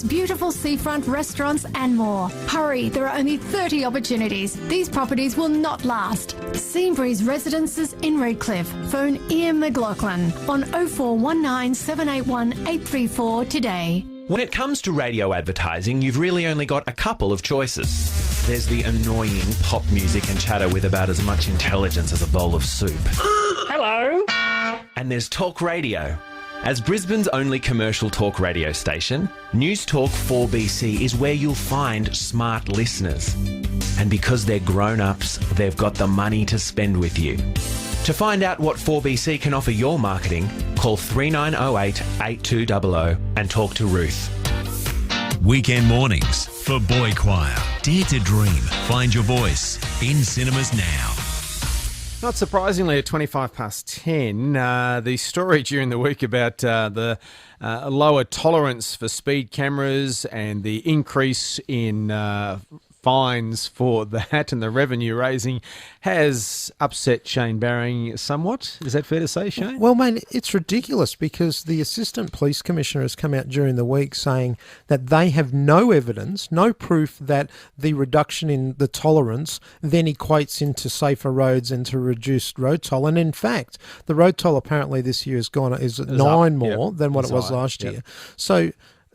Beautiful seafront restaurants and more. Hurry, there are only 30 opportunities. These properties will not last. Seabreeze Residences in Redcliffe. Phone Ian McLaughlin on 0419 781 834 today. When it comes to radio advertising, you've really only got a couple of choices. There's the annoying pop music and chatter with about as much intelligence as a bowl of soup. Hello. And there's talk radio. As Brisbane's only commercial talk radio station, News Talk 4BC is where you'll find smart listeners. And because they're grown-ups, they've got the money to spend with you. To find out what 4BC can offer your marketing, call 3908 8200 and talk to Ruth. Weekend mornings for Boy Choir. Dare to dream. Find your voice in cinemas now. Not surprisingly, at 10:25, the story during the week about the lower tolerance for speed cameras and the increase in fines for that and the revenue raising has upset Shane Bowering somewhat. Is that fair to say, Shane? Well, mate, it's ridiculous because the Assistant Police Commissioner has come out during the week saying that they have no evidence, no proof that the reduction in the tolerance then equates into safer roads and to reduced road toll. And in fact, the road toll apparently this year is 9 more than what it was last year. So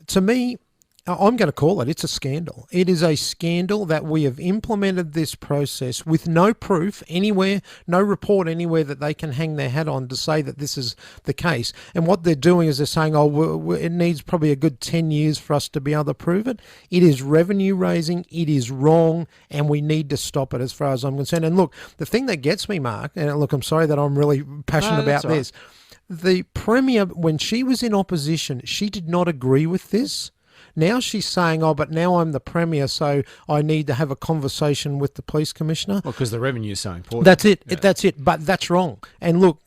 to me, I'm going to call it. It's a scandal. It is a scandal that we have implemented this process with no proof anywhere, no report anywhere that they can hang their hat on to say that this is the case. And what they're doing is they're saying, it needs probably a good 10 years for us to be able to prove it. It is revenue raising. It is wrong. And we need to stop it as far as I'm concerned. And look, the thing that gets me, Mark, and look, I'm sorry that I'm really passionate about this. The Premier, when she was in opposition, she did not agree with this. Now she's saying, but now I'm the Premier, so I need to have a conversation with the Police Commissioner. Well, because the revenue is so important. That's it. Yeah. That's it. But that's wrong. And look,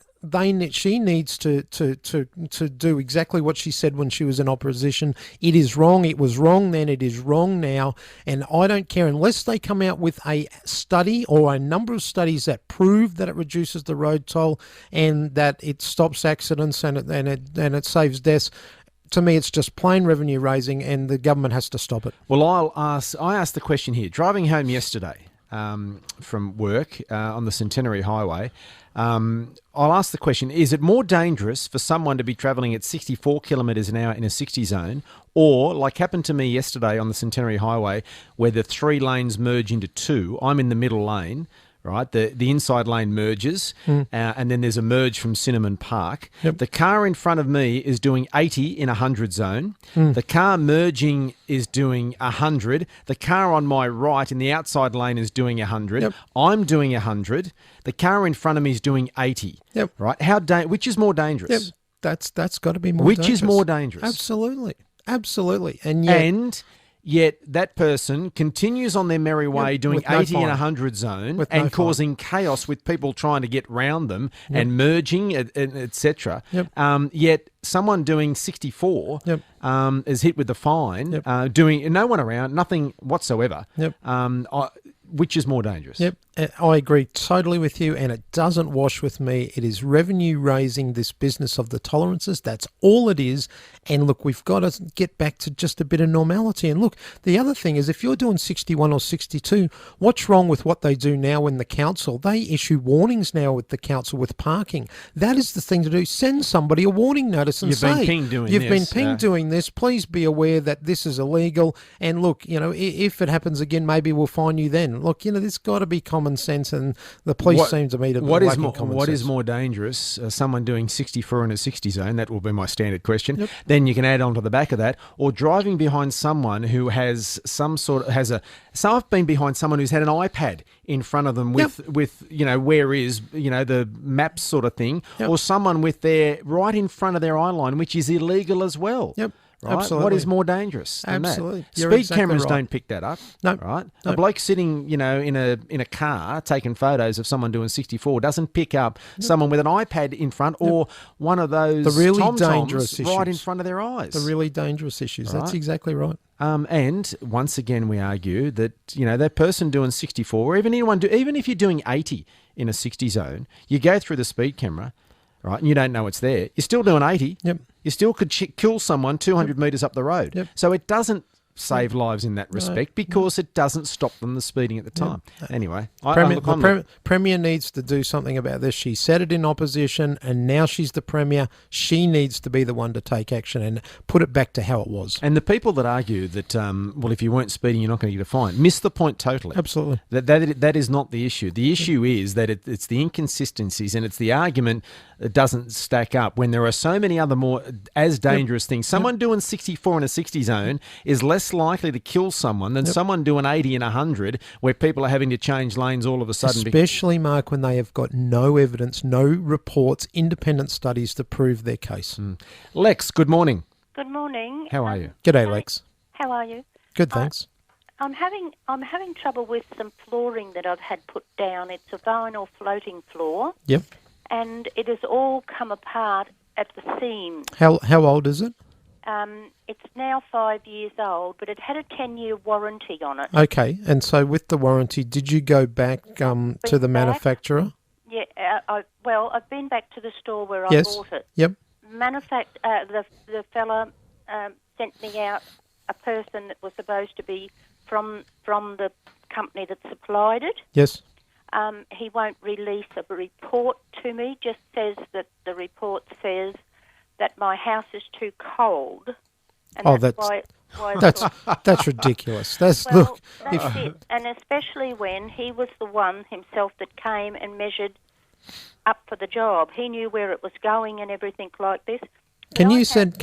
she needs to do exactly what she said when she was in opposition. It is wrong. It was wrong then. It is wrong now. And I don't care unless they come out with a study or a number of studies that prove that it reduces the road toll and that it stops accidents and it saves deaths. To me, it's just plain revenue raising, and the government has to stop it. Well, I asked the question here. Driving home yesterday from work on the Centenary Highway, I'll ask the question, is it more dangerous for someone to be travelling at 64 kilometres an hour in a 60 zone, or, like happened to me yesterday on the Centenary Highway, where the 3 lanes merge into 2, I'm in the middle lane, right? The inside lane merges, and then there's a merge from Cinnamon Park. Yep. The car in front of me is doing 80 in a 100 zone. The car merging is doing 100. The car on my right in the outside lane is doing 100. Yep. I'm doing 100. The car in front of me is doing 80. Yep. Right? Which is more dangerous? Yep. That's got to be more dangerous. Which is more dangerous? Absolutely. And yet that person continues on their merry way doing 80 in a 100 zone and causing chaos with people trying to get round them and merging, etc. Yet someone doing 64 is hit with the fine, doing no one around, nothing whatsoever. Which is more dangerous? Yep, I agree totally with you, and it doesn't wash with me. It is revenue raising, this business of the tolerances. That's all it is. And look, we've got to get back to just a bit of normality. And look, the other thing is if you're doing 61 or 62, what's wrong with what they do now in the council? They issue warnings now with the council with parking. That is the thing to do. Send somebody a warning notice and say, you've been pinged doing this. Please be aware that this is illegal. And look, if it happens again, maybe we'll fine you then. Look, there's got to be common sense, and the police seem to me to be lacking common sense. What is more dangerous? Someone doing 64 in a 60 zone, that will be my standard question. Then you can add on to the back of that, or driving behind someone who has So I've been behind someone who's had an iPad in front of them with where is, the maps sort of thing, or someone with right in front of their eye line, which is illegal as well. Yep. Right? Absolutely. What is more dangerous than Absolutely. that? Speed cameras don't pick that up. No. Right? No. A bloke sitting, in a car taking photos of someone doing 64 doesn't pick up someone with an iPad in front or one of those dangerous issues right in front of their eyes. The really dangerous issues. Right? That's exactly right. And once again, we argue that that person doing 64, or even if you're doing 80 in a 60 zone, you go through the speed camera. right, and you don't know it's there, you're still doing 80. Yep. You still could kill someone 200 metres up the road. Yep. So it doesn't save lives in that respect because it doesn't stop them the speeding at the time. Anyway, Premier needs to do something about this. She said it in opposition, and now she's the Premier. She needs to be the one to take action and put it back to how it was. And the people that argue that, well, if you weren't speeding, you're not going to get a fine, miss the point totally. Absolutely. That is not the issue. The issue is that it's the inconsistencies and it's the argument that doesn't stack up when there are so many other more as dangerous things. Someone doing 64 in a 60 zone is less likely to kill someone than someone doing 80 and 100 where people are having to change lanes all of a sudden. Especially, Mark, when they have got no evidence, no reports, independent studies to prove their case. Lex, good morning. Good morning. How are you? G'day, Lex. How are you? Good, thanks. I'm having trouble with some flooring that I've had put down. It's a vinyl floating floor. Yep. And it has all come apart at the seam. How old is it? It's now 5 years old, but it had a 10-year warranty on it. Okay, and so with the warranty, did you go back to the manufacturer? Yeah, I've been back to the store where I bought it. Yep. The fella sent me out a person that was supposed to be from the company that supplied it. Yes. He won't release a report to me, just says that the report says that my house is too cold. And that's ridiculous. That's it. And especially when he was the one himself that came and measured up for the job. He knew where it was going and everything like this. Can you send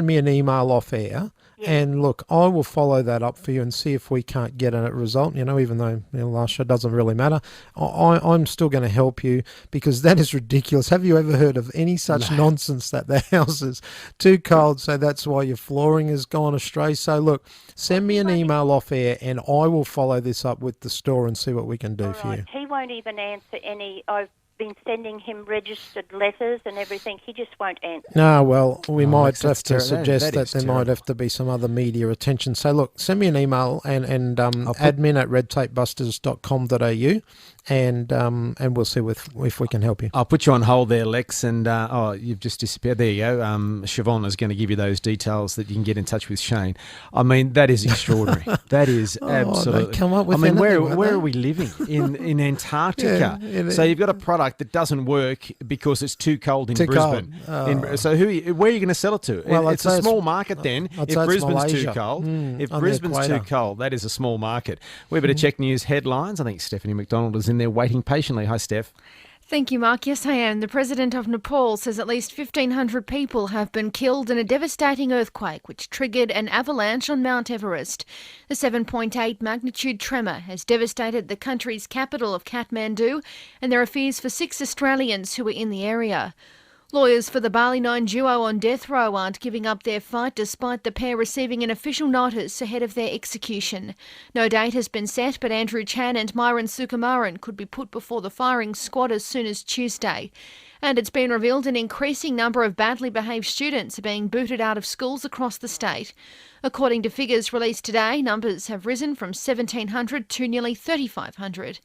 me an email off air? Yes. And look, I will follow that up for you and see if we can't get a result. Even though last show doesn't really matter, I'm still going to help you because that is ridiculous. Have you ever heard of any such nonsense that the house is too cold, so that's why your flooring has gone astray? So look, send me an email off air and I will follow this up with the store and see what we can do for you. He won't even answer any. I've been sending him registered letters and everything. He just won't answer. No, well, we might have to suggest that there might have to be some other media attention. So look, send me an email and admin@redtapebusters.com.au and we'll see if we can help you. I'll put you on hold there, Lex, and you've just disappeared. There you go. Siobhan is going to give you those details that you can get in touch with Shane. I mean, that is extraordinary. That is absolutely. They come up with where are we living? In Antarctica. Yeah, so you've got a product that doesn't work because it's too cold in Brisbane. So where are you going to sell it to? Well, it's a small market then. If Brisbane's too cold, too cold, that is a small market. We better check news headlines. I think Stephanie McDonald is in there waiting patiently. Hi, Steph. Thank you, Mark. Yes, I am. The President of Nepal says at least 1,500 people have been killed in a devastating earthquake which triggered an avalanche on Mount Everest. The 7.8 magnitude tremor has devastated the country's capital of Kathmandu, and there are fears for 6 Australians who were in the area. Lawyers for the Bali 9 duo on death row aren't giving up their fight despite the pair receiving an official notice ahead of their execution. No date has been set, but Andrew Chan and Myron Sukumaran could be put before the firing squad as soon as Tuesday. And it's been revealed an increasing number of badly behaved students are being booted out of schools across the state. According to figures released today, numbers have risen from 1,700 to nearly 3,500.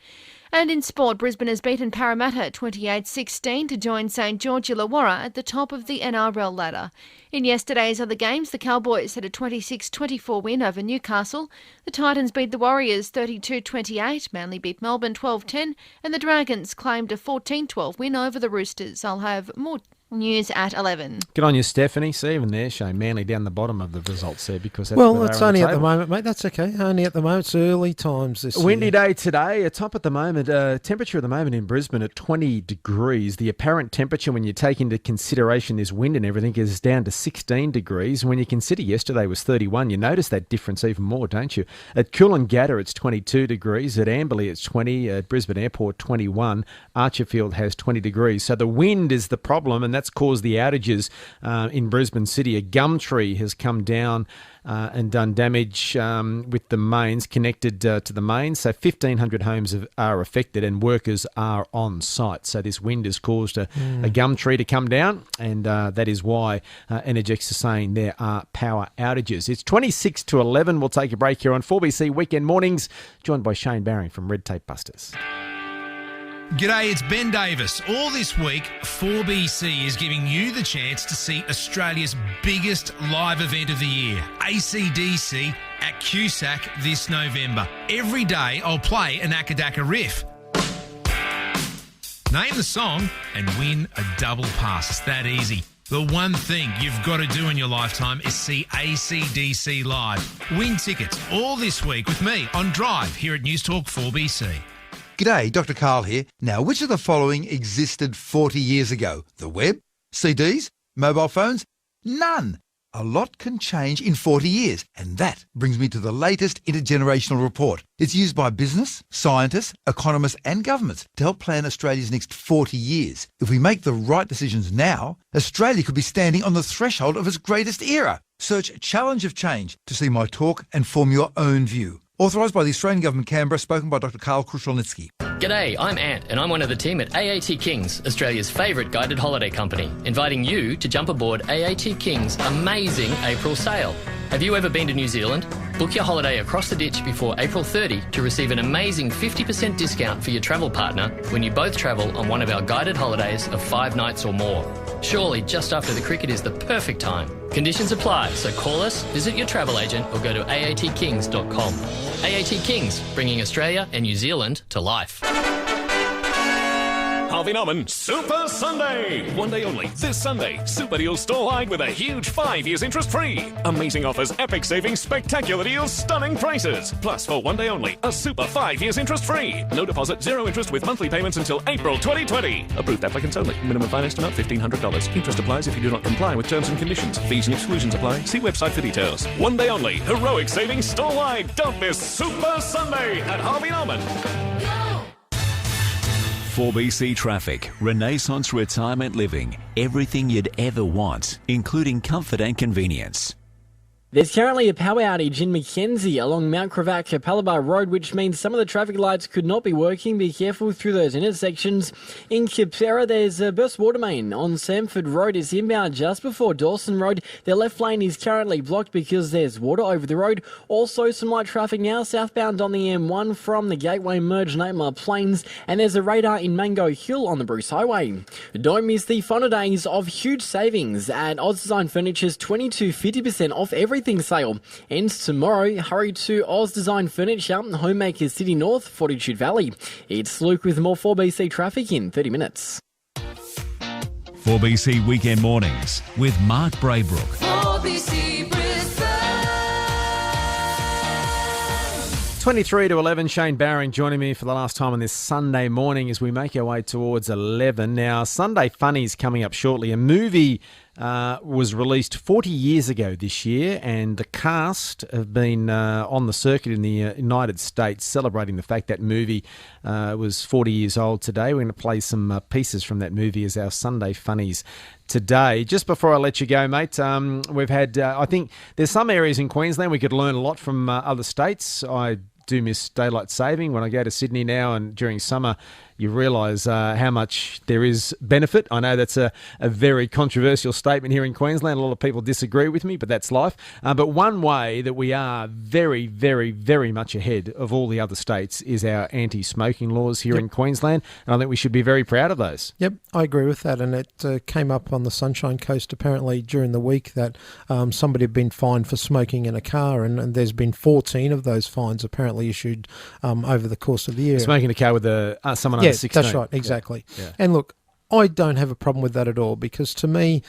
And in sport, Brisbane has beaten Parramatta 28-16 to join St George Illawarra at the top of the NRL ladder. In yesterday's other games, the Cowboys had a 26-24 win over Newcastle. The Titans beat the Warriors 32-28, Manly beat Melbourne 12-10, and the Dragons claimed a 14-12 win over the Roosters. I'll have more news at 11. Good on you, Stephanie. See, even there, Shane Manly down the bottom of the results there because that's it's only at the moment, mate. That's okay. Only at the moment. It's early times this windy day today. A top at the moment. Temperature at the moment in Brisbane at 20 degrees. The apparent temperature when you take into consideration this wind and everything is down to 16 degrees. When you consider yesterday was 31, you notice that difference even more, don't you? At Coolangatta, it's 22 degrees. At Amberley, it's 20. At Brisbane Airport, 21. Archerfield has 20 degrees. So the wind is the problem, and that's caused the outages in Brisbane City. A gum tree has come down and done damage with the mains, connected to the mains. So 1,500 homes are affected and workers are on site. So this wind has caused a gum tree to come down, and that is why Energex is saying there are power outages. It's 26 to 11. We'll take a break here on 4BC Weekend Mornings, joined by Shane Bowering from Red Tape Busters. G'day, it's Ben Davis. All this week, 4BC is giving you the chance to see Australia's biggest live event of the year, AC/DC at Cusack this November. Every day, I'll play an Akadaka riff. Name the song and win a double pass. It's that easy. The one thing you've got to do in your lifetime is see AC/DC live. Win tickets all this week with me on Drive here at News Talk 4BC. G'day, Dr. Carl here. Now, which of the following existed 40 years ago? The web? CDs? Mobile phones? None. A lot can change in 40 years, and that brings me to the latest intergenerational report. It's used by business, scientists, economists and governments to help plan Australia's next 40 years. If we make the right decisions now, Australia could be standing on the threshold of its greatest era. Search Challenge of Change to see my talk and form your own view. Authorised by the Australian Government, Canberra, spoken by Dr. Karl Kruszelnicki. G'day, I'm Ant, and I'm one of the team at AAT Kings, Australia's favourite guided holiday company, inviting you to jump aboard AAT Kings' amazing April sale. Have you ever been to New Zealand? Book your holiday across the ditch before April 30 to receive an amazing 50% discount for your travel partner when you both travel on one of our guided holidays of 5 nights or more. Surely just after the cricket is the perfect time. Conditions apply, so call us, visit your travel agent or go to aatkings.com. AAT Kings, bringing Australia and New Zealand to life. Harvey Norman Super Sunday. One day only, this Sunday. Super deals store-wide with a huge 5 years interest-free. Amazing offers, epic savings, spectacular deals, stunning prices. Plus, for one day only, a super 5 years interest-free. No deposit, zero interest with monthly payments until April 2020. Approved applicants only. Minimum finance amount $1,500. Interest applies if you do not comply with terms and conditions. Fees and exclusions apply. See website for details. One day only, heroic savings store-wide. Don't miss Super Sunday at Harvey Norman. 4BC Traffic, Renaissance Retirement Living, everything you'd ever want, including comfort and convenience. There's currently a power outage in Mackenzie along Mount Cravac-Capalaba Road, which means some of the traffic lights could not be working. Be careful through those intersections. In Kipera, there's a burst water main on Samford Road. It's inbound just before Dawson Road. Their left lane is currently blocked because there's water over the road. Also, some light traffic now southbound on the M1 from the Gateway merge Napier Plains. And there's a radar in Mango Hill on the Bruce Highway. Don't miss the fun days of huge savings at Oz Design Furniture's 20 to 50% off everything sale. Ends tomorrow. Hurry to Oz Design Furniture, Homemakers City North, Fortitude Valley. It's Luke with more 4BC traffic in 30 minutes. 4BC Weekend Mornings with Mark Braybrook. 4BC Brisbane. 23 to 11, Shane Bowering joining me for the last time on this Sunday morning as we make our way towards 11. Now, Sunday Funnies coming up shortly. A movie was released 40 years ago this year, and the cast have been on the circuit in the United States celebrating the fact that movie was 40 years old today. We're going to play some pieces from that movie as our Sunday Funnies today. Just before I let you go, mate, we've had, I think there's some areas in Queensland we could learn a lot from other states. I do miss daylight saving. When I go to Sydney now and during summer, you realise how much there is benefit. I know that's a very controversial statement here in Queensland. A lot of people disagree with me, but that's life. But one way that we are very, very, very much ahead of all the other states is our anti-smoking laws here in Queensland, and I think we should be very proud of those. Yep, I agree with that, and it came up on the Sunshine Coast apparently during the week that somebody had been fined for smoking in a car, and there's been 14 of those fines apparently issued over the course of the year. Smoking in a car with someone under 16. That's right, exactly. Yeah. And look, I don't have a problem with that at all, because to me,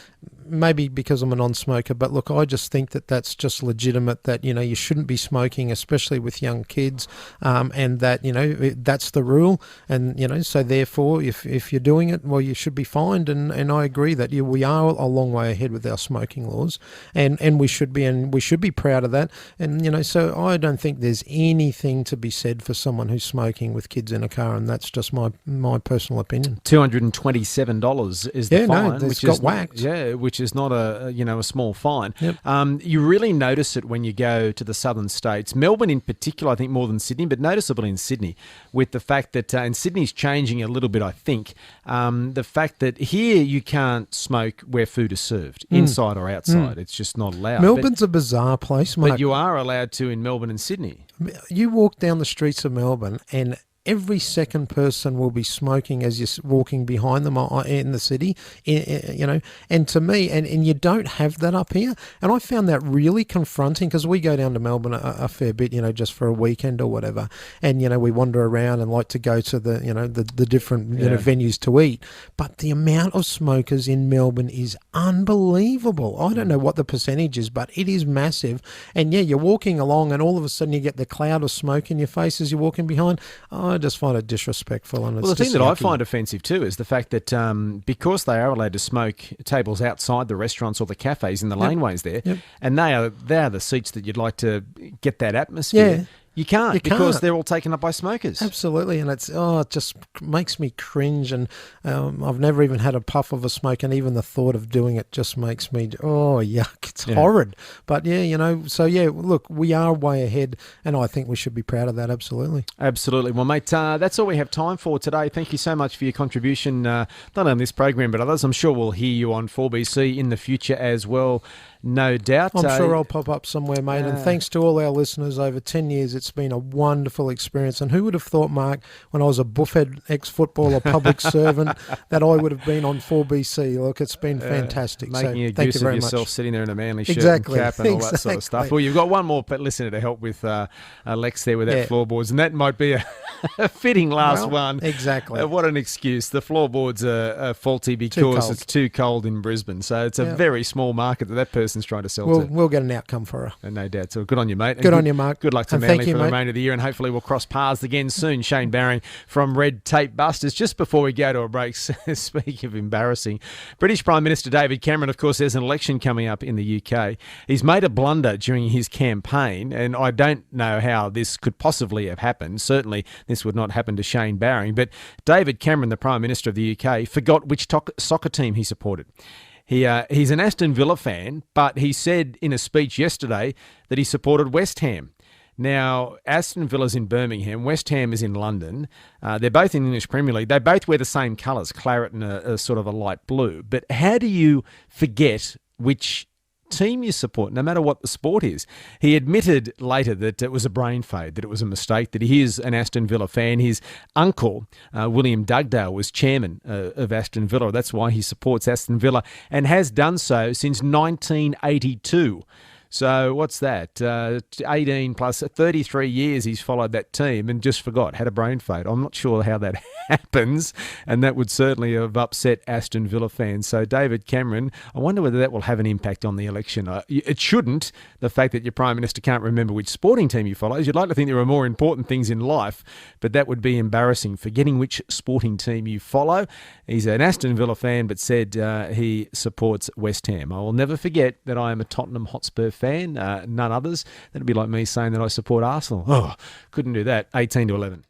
maybe because I'm a non-smoker, but look, I just think that that's just legitimate, that, you know, you shouldn't be smoking, especially with young kids, and that, you know, that's the rule. And, you know, so therefore, if you're doing it, well, you should be fined. And I agree that we are a long way ahead with our smoking laws, and we should be proud of that. And, you know, so I don't think there's anything to be said for someone who's smoking with kids in a car, and that's just my personal opinion. $227 is the fine, which got whacked. Yeah, which is not a small fine. Yep. You really notice it when you go to the southern states. Melbourne in particular, I think more than Sydney, but noticeable in Sydney, with the fact that, and Sydney's changing a little bit, I think, the fact that here you can't smoke where food is served, inside or outside. It's just not allowed. Melbourne's a bizarre place, Mark. But you are allowed to in Melbourne and Sydney. You walk down the streets of Melbourne and every second person will be smoking as you're walking behind them in the city, and to me, and you don't have that up here. And I found that really confronting because we go down to Melbourne a fair bit, just for a weekend or whatever. And, we wander around and like to go to the different venues to eat. But the amount of smokers in Melbourne is unbelievable. I don't know what the percentage is, but it is massive. And you're walking along and all of a sudden you get the cloud of smoke in your face as you're walking behind. I just find it disrespectful. And the thing that I find offensive too is the fact that because they are allowed to smoke tables outside the restaurants or the cafes in the laneways there, and they are the seats that you'd like to get that atmosphere. Yeah. You can't because they're all taken up by smokers. Absolutely, and it just makes me cringe. And I've never even had a puff of a smoke, and even the thought of doing it just makes me yuck. It's horrid. But look, we are way ahead, and I think we should be proud of that. Absolutely. Well, mate, that's all we have time for today. Thank you so much for your contribution, not on this program but others. I'm sure we'll hear you on 4BC in the future as well. No doubt. I'm sure I'll pop up somewhere, mate. And thanks to all our listeners over 10 years. It's been a wonderful experience. And who would have thought, Mark, when I was a buffhead ex-footballer, public servant, that I would have been on 4BC? Look, it's been fantastic. Making a thank goose you very of yourself much. Sitting there in a manly shirt and cap and all that sort of stuff. Well, you've got one more listener to help with Lex there with that floorboards. And that might be a fitting last one. Exactly. What an excuse. The floorboards are faulty because it's too cold in Brisbane. So it's a very small market that person's trying to sell to. We'll get an outcome for her. And no doubt. So good on you, mate. Good on you, Mark. Good luck to Manly for the remainder of the year, and hopefully we'll cross paths again soon. Shane Bowering from Red Tape Busters. Just before we go to a break, speaking of embarrassing, British Prime Minister David Cameron, of course, there's an election coming up in the UK. He's made a blunder during his campaign, and I don't know how this could possibly have happened. Certainly this would not happen to Shane Bowering, but David Cameron, the Prime Minister of the UK, forgot which soccer team he supported. He's an Aston Villa fan, but he said in a speech yesterday that he supported West Ham. Now, Aston Villa's in Birmingham, West Ham is in London. They're both in the English Premier League. They both wear the same colours, claret and a sort of a light blue. But how do you forget which team you support, no matter what the sport is? He admitted later that it was a brain fade, that it was a mistake, that he is an Aston Villa fan. His uncle, William Dugdale, was chairman of Aston Villa. That's why he supports Aston Villa and has done so since 1982. So what's that? 18 plus 33 years he's followed that team and just forgot, had a brain fade. I'm not sure how that happens, and that would certainly have upset Aston Villa fans. So David Cameron, I wonder whether that will have an impact on the election. It shouldn't, the fact that your Prime Minister can't remember which sporting team he follows. You'd like to think there are more important things in life, but that would be embarrassing, forgetting which sporting team you follow. He's an Aston Villa fan, but said he supports West Ham. I will never forget that I am a Tottenham Hotspur fan, none others. That'd be like me saying that I support Arsenal. Oh, couldn't do that. 18 to 11.